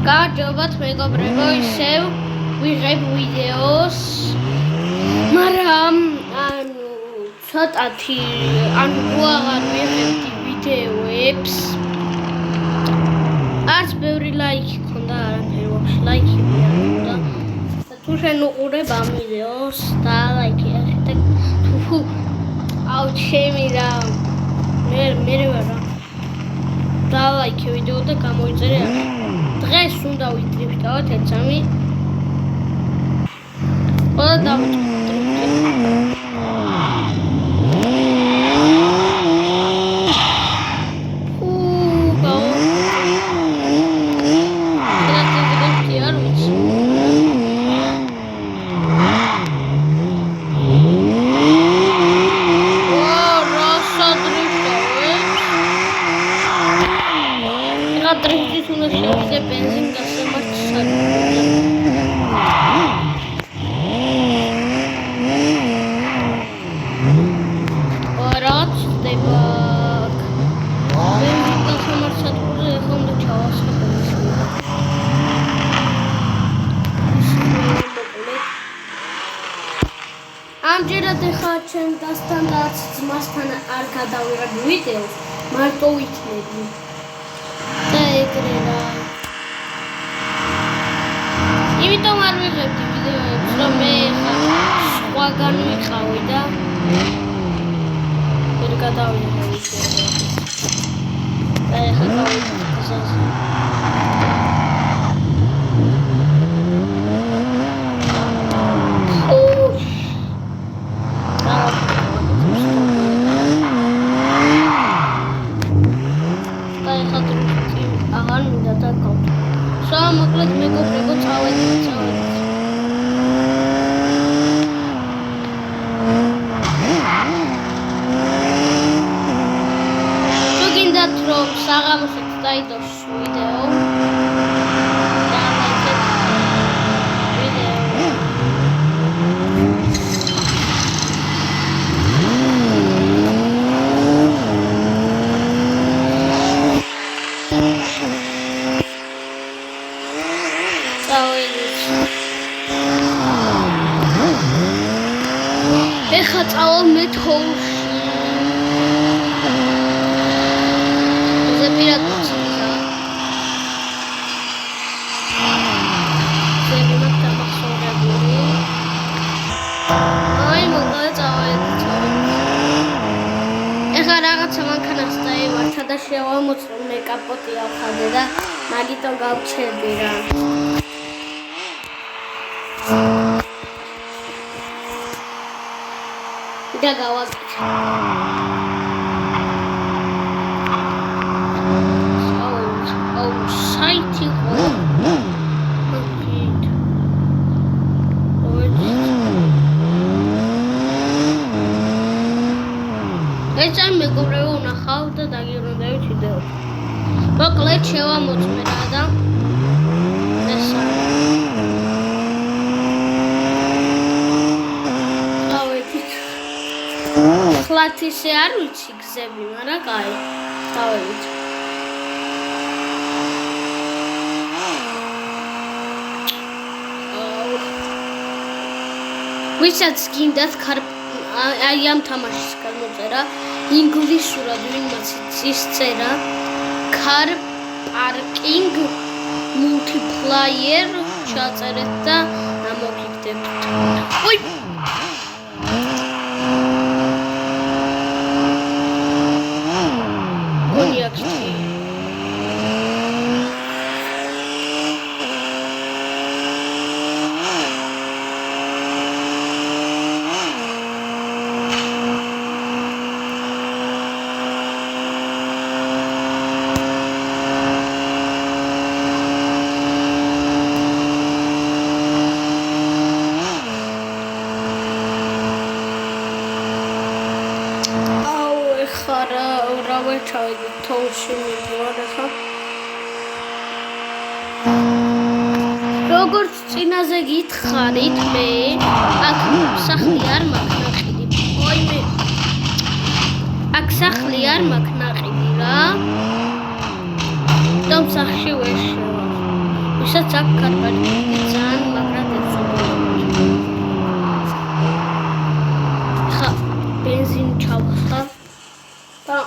Garderobat მეგობრებო, ისევ ვიღებ ვიდეოს, მაგრამ ცოტათი აღარ ვიღებდი ვიდეოებს. არც ბევრი ლაიქი ქონდა, არაფერი ვაფშე ლაიქი არ ქონდა. თუ შენ უყურებ ამ ვიდეოს და ლაიქი ახეთ თუ ჩემი რა მე ვარა და ლაიქი ვიდეო და გამოიწერე აქ. დღეს უნდა ვიტრიფტავთ ეცამი. ყველა დავიწყოთ. Benzin gasıma Arat de bak. Benzin gasıma satıldı yakında çağası konuşuyor. Amcıra dexaçen dastan ძმასთან არ გადავიღებ ვიდეოს, მარტო ვიქნები. და ეგრე რა. იმიტომ არ ვიღებდი ვიდეოებს, რომ მე სხვაგან ვიყავი და ვერ გადავიღე ვიდეოებს. და ეხლა გავიგე გზაზე. მოკლედ მეგობრებო, წავედით. თუ გინდათ რომ საღამოსით დაიდოს ვიდეო და ლაიქეთ ვიდეო. ეხლა წავალ მეთხოვში. ზეპირად მოცილდა. ზეპირად დამახსოვრებული. აი მოგდა წავედით. ეხლა რაღაცა მანქანას დაევართა და შევამოწმე კაპოტი ავხადე და მაგითო გავჩერდი რა. და გავაკეთე. საითი ხო? ეცა მეგობრებო ნახავ და დაგიბრუნდებით ვიდეოში. მოკლედ შევამოწმე რა და ესა ხლათ ისე არ ვიცი გზები, მაგრამ კაი, დავედით. ვისაც გინდათ აი ამ თამაშის გამოწერა, ინგლისურად ვინმეც იცის წერა, car parking multiplayer ჩაწერეთ და ამოგიგდებთ. ой ჩავედი თოვლში მივარ ახლა. როგორც წინაზე გითხარით, მე აქ სახლი არ მაქვს ნაყიდი. ой მე აქ სახლი არ მაქვს ნაყიდი რა. და სახლში ვერ საკარპატი ძალიან მაგრად ეცოდება. ხა ბენზინი ჩავხსა და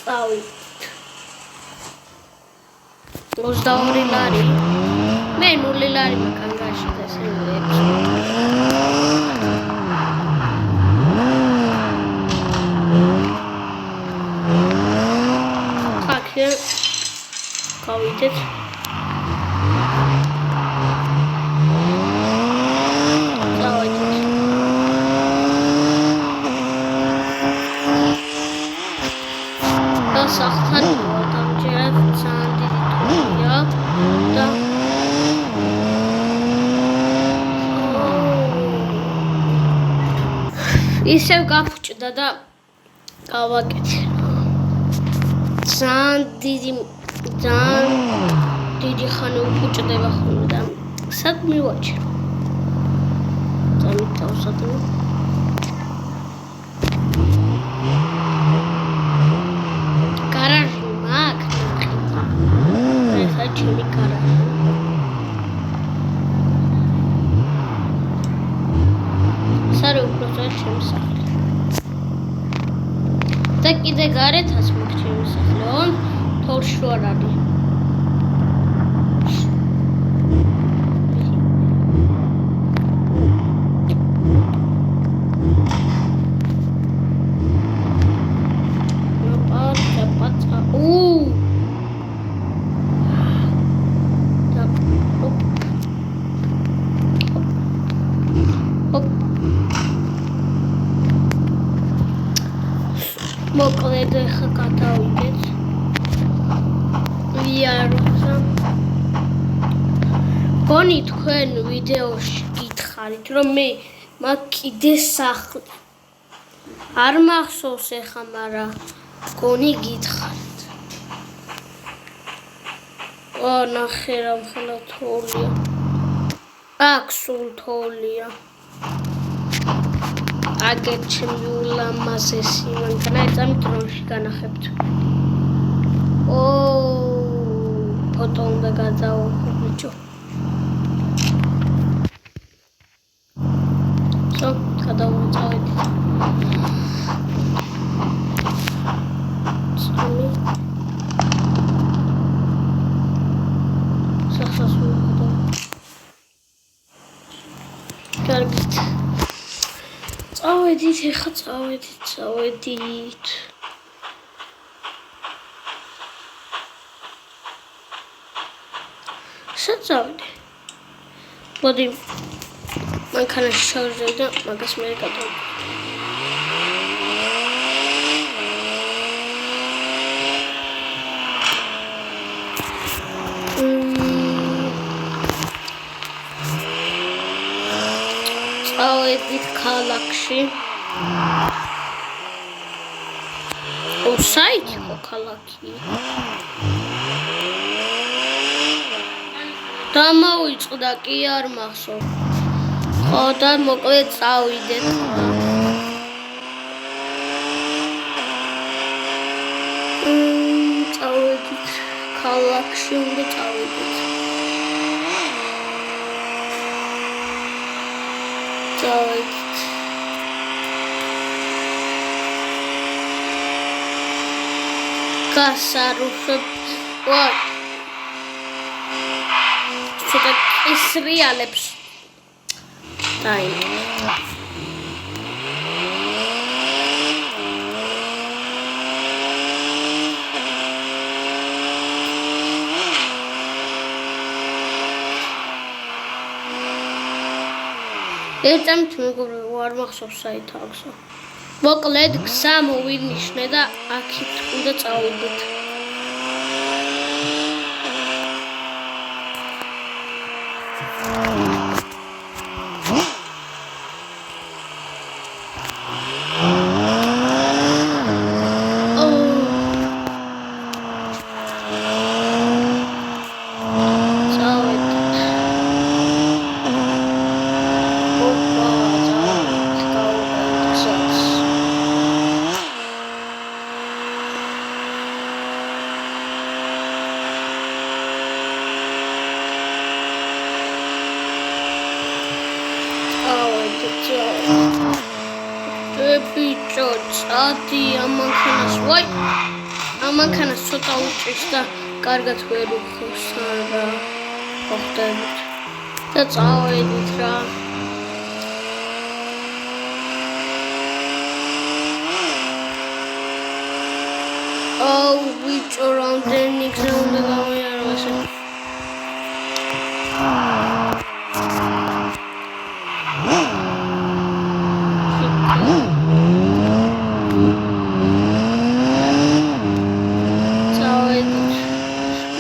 წავიდეთ. 22 ლარი. მე 0 ლარი მაქვს გაში და ესე ხა გავიდეთ. სახთან დამჯერად ძალიან დიდი თულია და ისევ გაფუჭდა და გავაკეთე. ძალიან დიდი ხანი უფუჭდება ხოლმე და სად მივაჭრო? დამითავსადო. ჩემი გარაჟი. სარი უბრალოდ ჩემი სახლი. და კიდე გარეთაც მაქვს ჩემი სახლი, თორში არ არის. მოკლედ ხა გადავიდეთ. ვიაროხა. გონი თქვენ ვიდეოში გითხარით, რომ მე მაგ კიდე სახლი. არ მახსოვს ეხა, მაგრამ გონი გითხარით. ნახე რა მხოლოდ თოლია. აქ სულ თოლია. აგერ ჩემი ულამაზესი მანქანა ეწამით დრონში განახებთ. ფოტო უნდა გადავიღო ბიჭო. გადავწავით. სახსას ვიყო. კარგით. წავედით, ეხა წავედით. სად წავიდე? მოდი მანქანაში შევძებ და მაგას მე გადავიდე. წავედით ქალაქში. საითი ხო ქალაქი? დამოვიწყდა კი არ მახსოვს. ხო და მოკლედ წავიდეთ. წავედით ქალაქში უნდა წავიდეთ. წავედით. გასარუხებ. ცოტა ისრიალებს. დაიმე. ეწამთ მეგობრებო, არ მახსოვს საით აქვსო. მოკლედ გზა მოვინიშნე და აქეთ უნდა წავიდეთ. ბიჭო, წადი ამანქანას, ვაი, ამანქანას ცოტა უჭირს და კარგად ვერ უხობს რა ხდებით და წავედით რა. აუ ბიჭო, რამდენი გზა უნდა გავიარო ასე.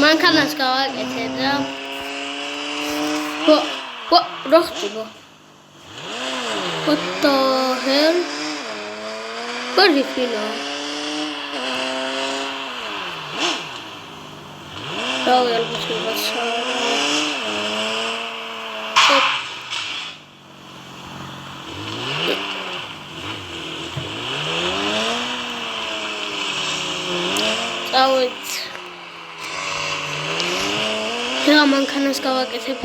მანქანას გავაკეთებ და რა ხდება? What the hell? What ფინა? რავი ალბათ ვიღაცა წავედ რა მანქანას გავაკეთებ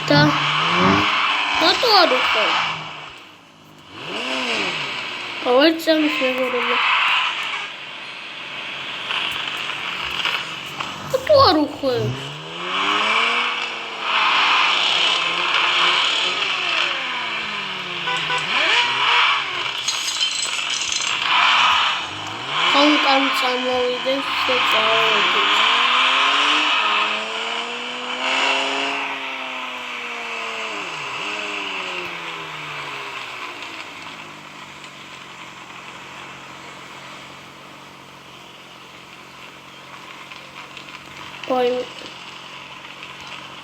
და რატო არ უხარ? ავარ წამის მეგობრებო, რატო არ უხარ? კან წამოვიდეს და წავედით.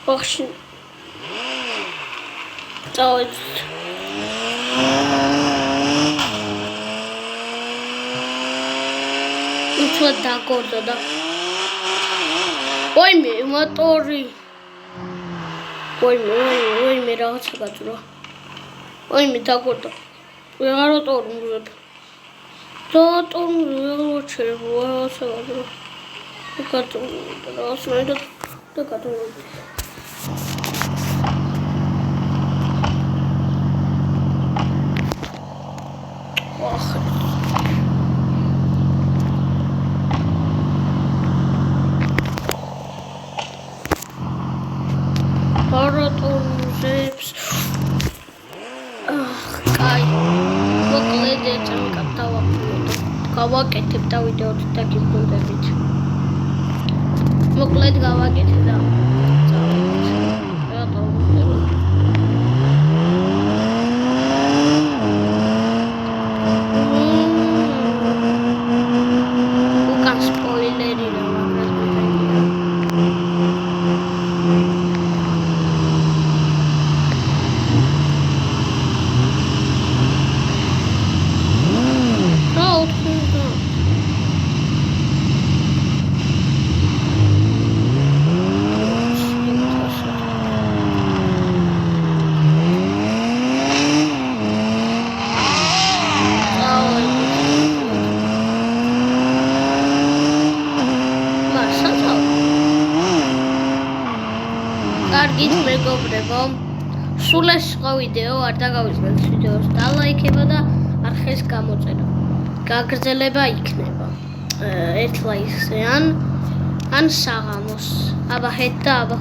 ბახში წავედით. უცბად დაგორდა და ვაიმე მოტორი ვაიმე რაღაცა გაძვრა ვაიმე დაგორდა ვეღარ ვტორმრებ ვეღარ რაღაცა გაძვრა რაღაცა და გადავედი Paratoruzებს. Კაი. მოკლედ ეწამკავ გავაკეთებ და ვიდეოც დაგიბრუნდებით. მოკლედ გავაკეთე და უკან სპოილერი რა კარგით მეგობრებო, სულ ეს იყო ვიდეო, არ დაგავიწყდეთ ვიდეოს დალაიქება და არხეს გამოწერა. გაგრძელება იქნება 1 ლაიქზე ან საღამოს. აბა ჰეთ და აბა